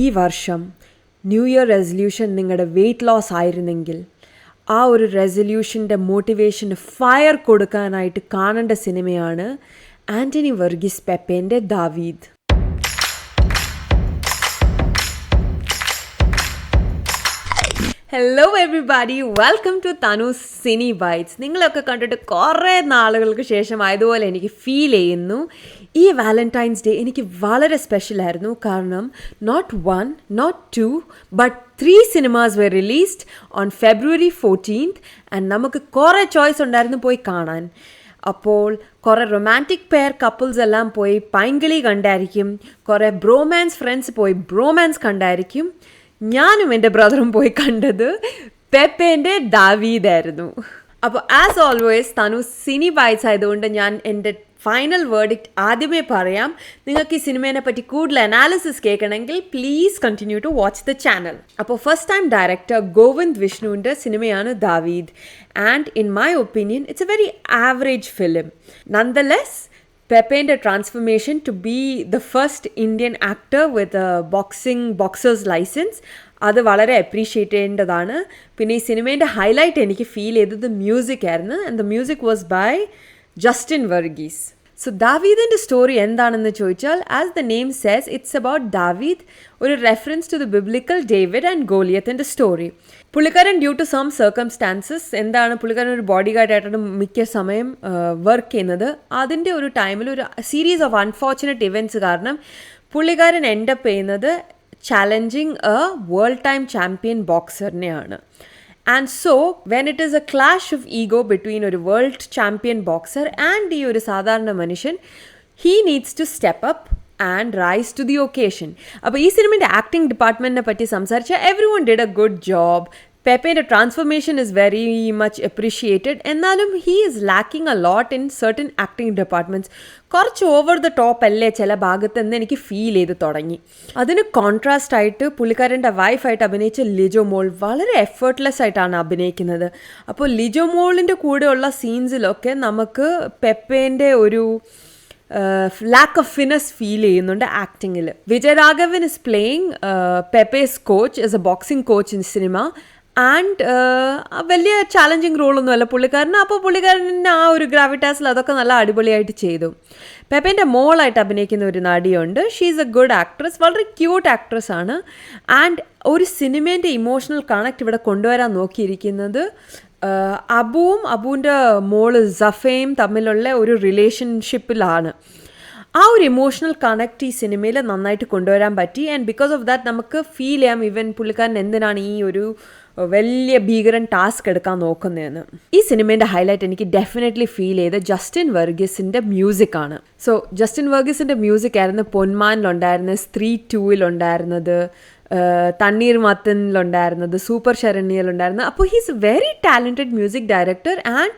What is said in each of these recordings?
ഈ വർഷം new year resolution നിങ്ങളുടെ വെയ്റ്റ് ലോസ് ആയിരുന്നെങ്കിൽ ആ ഒരു റെസൊല്യൂഷൻ്റെ മോട്ടിവേഷന് ഫയർ കൊടുക്കാനായിട്ട് കാണേണ്ട സിനിമയാണ് ആൻ്റണി വർഗീസ് പെപ്പേൻ്റെ Daveed. Hello everybody, welcome to Tanu's cine bytes. നിങ്ങളൊക്കെ കണ്ടിട്ട് കുറേ നാളുകൾക്ക് ശേഷം ആയതുപോലെ എനിക്ക് ഫീൽ ചെയ്യുന്നു. ഈ വാലന്റൈൻസ് ഡേ എനിക്ക് വളരെ സ്പെഷ്യലായിരുന്നു. കാരണം not 1, not 2, but 3 cinemas were released on February 14th and നമുക്ക് കുറേ ചോയ്സ് ഉണ്ടായിരുന്നു പോയി കാണാൻ. അപ്പോൾ കുറേ റൊമാൻറ്റിക് പെയർ കപ്പിൾസ് എല്ലാം പോയി പൈങ്കിളി കണ്ടായിരിക്കും, കുറേ ബ്രോമാൻസ് ഫ്രണ്ട്സ് പോയി ബ്രോമാൻസ് കണ്ടായിരിക്കും. ഞാനും എൻ്റെ ബ്രദറും പോയി കണ്ടത് പെപ്പേൻ്റെ ദാവീദായിരുന്നു. അപ്പോൾ as always Tanu's cine bytes ആയതുകൊണ്ട് ഞാൻ എൻ്റെ ഫൈനൽ വേർഡിക്റ്റ് ആദ്യമേ പറയാം. നിങ്ങൾക്ക് ഈ സിനിമേനെ പറ്റി കൂടുതൽ അനാലിസിസ് കേൾക്കണമെങ്കിൽ please continue to watch the channel. അപ്പോൾ ഫസ്റ്റ് ടൈം ഡയറക്ടർ ഗോവിന്ദ് വിഷ്ണുവിൻ്റെ സിനിമയാണ് Daveed. And in my opinion it's a very average film. Nonetheless Pepe's transformation to be the first Indian actor with a boxer's license അത് വളരെ appreciate ചെയ്യേണ്ടതാണ്. പിന്നെ ഈ സിനിമേൻ്റെ highlight എനിക്ക് ഫീൽ ചെയ്തത് മ്യൂസിക് ആയിരുന്നു. And the music was by Justin Varghese. So ദാവീദിൻ്റെ സ്റ്റോറി എന്താണെന്ന് ചോദിച്ചാൽ, as the name says, it's about Daveed, ഒരു reference to the biblical David and ഗോലിയത്തിൻ്റെ സ്റ്റോറി. പുള്ളിക്കാരൻ ഡ്യൂ ടു സം സർക്കംസ്റ്റാൻസസ് പുള്ളിക്കാരൻ ഒരു ബോഡി ഗാർഡായിട്ടാണ് മിക്ക സമയം വർക്ക് ചെയ്യുന്നത്. അതിൻ്റെ ഒരു ടൈമിൽ ഒരു സീരീസ് ഓഫ് അൺഫോർച്ചുനേറ്റ് ഇവൻറ്റ്സ് കാരണം പുള്ളിക്കാരൻ എൻഡപ്പ് ചെയ്യുന്നത് challenging a world time champion ബോക്സറിനെയാണ്. And so, when it is a clash of ego between a world champion boxer and ഒരു സാധാരണ മനുഷ്യൻ, he needs to step up and rise to the occasion. അപ്പോൾ ഈ സിനിമയുടെ acting ഡിപ്പാർട്ട്മെൻറ്റിനെ പറ്റി സംസാരിച്ചാൽ everyone did a good job. പെപ്പേൻ്റെ transformation is very much appreciated. എന്നാലും he is lacking a lot in certain acting departments. കുറച്ച് ഓവർ ദ ടോപ്പ് അല്ലേ ചില ഭാഗത്തെന്ന് എനിക്ക് ഫീൽ ചെയ്ത് തുടങ്ങി. അതിന് കോൺട്രാസ്റ്റ് ആയിട്ട് പുള്ളിക്കാരൻ്റെ വൈഫായിട്ട് അഭിനയിച്ച ലിജോ മോൾ വളരെ എഫേർട്ട്ലെസ് ആയിട്ടാണ് അഭിനയിക്കുന്നത്. അപ്പോൾ ലിജോ മോളിൻ്റെ കൂടെയുള്ള സീൻസിലൊക്കെ നമുക്ക് പെപ്പേൻ്റെ ഒരു lack of finesse ഫീൽ ചെയ്യുന്നുണ്ട് ആക്ടിങ്ങിൽ. Vijayaraghavan is playing Pepe's coach as a boxing coach in cinema. And വലിയ ചാലഞ്ചിങ് റോളൊന്നുമല്ല പുള്ളിക്കാരന്. അപ്പോൾ പുള്ളിക്കാരൻ്റെ ആ ഒരു ഗ്രാവിറ്റാസിൽ അതൊക്കെ നല്ല അടിപൊളിയായിട്ട് ചെയ്തു. പെപ്പേൻ്റെ മോളായിട്ട് അഭിനയിക്കുന്ന ഒരു നടിയുണ്ട്. She is a good actress, വളരെ ക്യൂട്ട് ആക്ട്രസ് ആണ്. ആൻഡ് ഒരു സിനിമേൻ്റെ ഇമോഷണൽ കണക്ട് ഇവിടെ കൊണ്ടുവരാൻ നോക്കിയിരിക്കുന്നത് അബുവിൻ്റെ മോള് സഫയും തമ്മിലുള്ള ഒരു റിലേഷൻഷിപ്പിലാണ്. ആ ഒരു ഇമോഷണൽ കണക്ട് ഈ സിനിമയിൽ നന്നായിട്ട് കൊണ്ടുവരാൻ പറ്റി. ആൻഡ് ബിക്കോസ് ഓഫ് ദാറ്റ് നമുക്ക് ഫീൽ ചെയ്യാം ഈവൻ പുള്ളിക്കാരൻ എന്തിനാണ് ഈ ഒരു വലിയ ഭീകരൻ ടാസ്ക് എടുക്കാൻ നോക്കുന്നതെന്ന്. ഈ സിനിമേൻ്റെ ഹൈലൈറ്റ് എനിക്ക് ഡെഫിനറ്റ്ലി ഫീൽ ചെയ്ത് ജസ്റ്റിൻ വർഗീസിൻ്റെ മ്യൂസിക്കാണ്. സോ ജസ്റ്റിൻ വർഗീസിൻ്റെ മ്യൂസിക് ആയിരുന്നു പൊന്മാനിലുണ്ടായിരുന്നത്, സ്ത്രീ 2-ൽ തണ്ണീർ മത്തനിലുണ്ടായിരുന്നത്, സൂപ്പർ ശരണ്യയിലുണ്ടായിരുന്നത്. അപ്പോൾ he's a very talented music director. And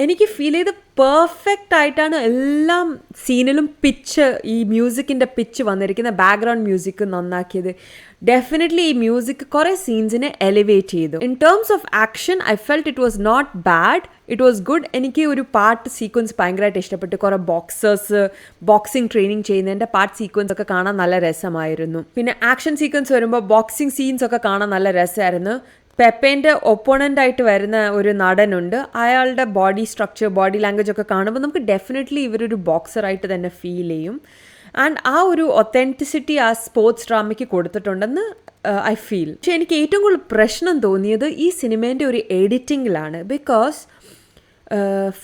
എനിക്ക് ഫീൽ ചെയ്ത് പെർഫെക്റ്റ് ആയിട്ടാണ് എല്ലാ സീനിലും ഈ മ്യൂസിക്കിൻ്റെ പിച്ച് വന്നിരിക്കുന്ന ബാക്ക്ഗ്രൗണ്ട് മ്യൂസിക് നന്നാക്കിയത്. ഡെഫിനറ്റ്ലി ഈ മ്യൂസിക് കുറേ സീൻസിനെ എലിവേറ്റ് ചെയ്തു. In terms of action I felt it was not bad, it was good. എനിക്ക് ഒരു പാർട്ട് സീക്വൻസ് ഭയങ്കരമായിട്ട് ഇഷ്ടപ്പെട്ടു. കുറേ ബോക്സിംഗ് ട്രെയിനിങ് ചെയ്യുന്നതിൻ്റെ പാർട്ട് സീക്വൻസ് ഒക്കെ കാണാൻ നല്ല രസമായിരുന്നു. പിന്നെ ആക്ഷൻ സീക്വൻസ് വരുമ്പോൾ ബോക്സിംഗ് സീൻസ് ഒക്കെ കാണാൻ നല്ല രസമായിരുന്നു. പെപ്പേൻ്റെ ഒപ്പോണൻ്റായിട്ട് വരുന്ന ഒരു നടനുണ്ട്. അയാളുടെ ബോഡി സ്ട്രക്ചർ, ബോഡി ലാംഗ്വേജ് ഒക്കെ കാണുമ്പോൾ നമുക്ക് ഡെഫിനറ്റ്ലി ഇവരൊരു ബോക്സറായിട്ട് തന്നെ ഫീൽ ചെയ്യും. ആൻഡ് ആ ഒരു ഒത്തൻറ്റിസിറ്റി ആ സ്പോർട്സ് ഡ്രാമയ്ക്ക് കൊടുത്തിട്ടുണ്ടെന്ന് ഐ ഫീൽ. പക്ഷെ എനിക്ക് ഏറ്റവും കൂടുതൽ പ്രശ്നം തോന്നിയത് ഈ സിനിമേൻ്റെ ഒരു എഡിറ്റിങ്ങിലാണ്. ബിക്കോസ്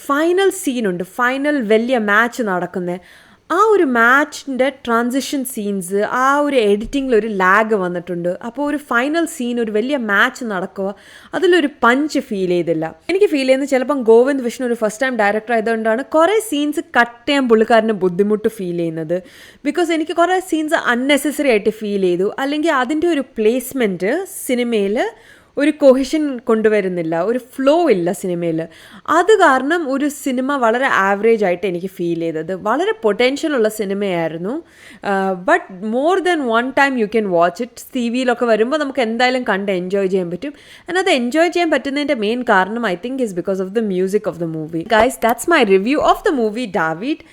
ഫൈനൽ സീനുണ്ട്, ഫൈനൽ വലിയ മാച്ച് നടക്കുന്നത്. ആ ഒരു മാച്ചിൻ്റെ ട്രാൻസിഷൻ സീൻസ്, ആ ഒരു എഡിറ്റിങ്ങിൽ ഒരു ലാഗ് വന്നിട്ടുണ്ട്. അപ്പോൾ ഒരു ഫൈനൽ സീൻ, ഒരു വലിയ മാച്ച് നടക്കുക, അതിലൊരു പഞ്ച് ഫീൽ ചെയ്തില്ല. എനിക്ക് ഫീൽ ചെയ്യുന്നത് ചിലപ്പം ഗോവിന്ദ് വിഷ്ണു ഒരു ഫസ്റ്റ് ടൈം ഡയറക്ടർ ആയതുകൊണ്ടാണ് കുറേ സീൻസ് കട്ട് ചെയ്യാൻ പുള്ളിക്കാരന് ബുദ്ധിമുട്ട് ഫീൽ ചെയ്യുന്നത്. ബിക്കോസ് എനിക്ക് കുറേ സീൻസ് അൺനെസസറി ആയിട്ട് ഫീൽ ചെയ്തു. അല്ലെങ്കിൽ അതിൻ്റെ ഒരു പ്ലേസ്മെൻറ്റ് സിനിമയിൽ ഒരു കൊഹിഷൻ കൊണ്ടുവരുന്നില്ല, ഒരു ഫ്ലോ ഇല്ല സിനിമയിൽ. അത് കാരണം ഒരു സിനിമ വളരെ ആവറേജ് ആയിട്ട് എനിക്ക് ഫീൽ ചെയ്തത്. വളരെ പൊട്ടൻഷ്യലുള്ള സിനിമയായിരുന്നു. But more than one time you can watch it. TV-യിലൊക്കെ വരുമ്പോൾ നമുക്ക് എന്തായാലും കണ്ട് എൻജോയ് ചെയ്യാൻ പറ്റും. ആൻഡ് അത് എൻജോയ് ചെയ്യാൻ പറ്റുന്നതിൻ്റെ മെയിൻ കാരണം I think is because of the music of the movie. Guys, that's my review of the movie Daveed.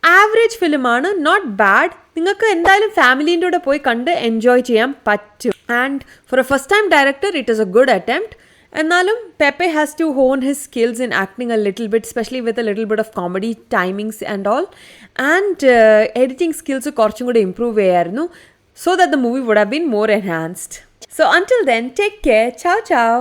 Average ഫിലിമാണ്, നോട്ട് ബാഡ്. നിങ്ങൾക്ക് എന്തായാലും ഫാമിലീൻ്റെ കൂടെ പോയി കണ്ട് എൻജോയ് ചെയ്യാൻ പറ്റും. And for a first time director it is a good attempt. എന്നാലും Pepe has to hone his skills in acting a little bit, especially with a little bit of comedy timings and all. And editing skills കുറച്ചും കൂടി improve ചെയ്യായിരുന്നു, so that the movie would have been more enhanced. So until then, take care. Ciao ciao.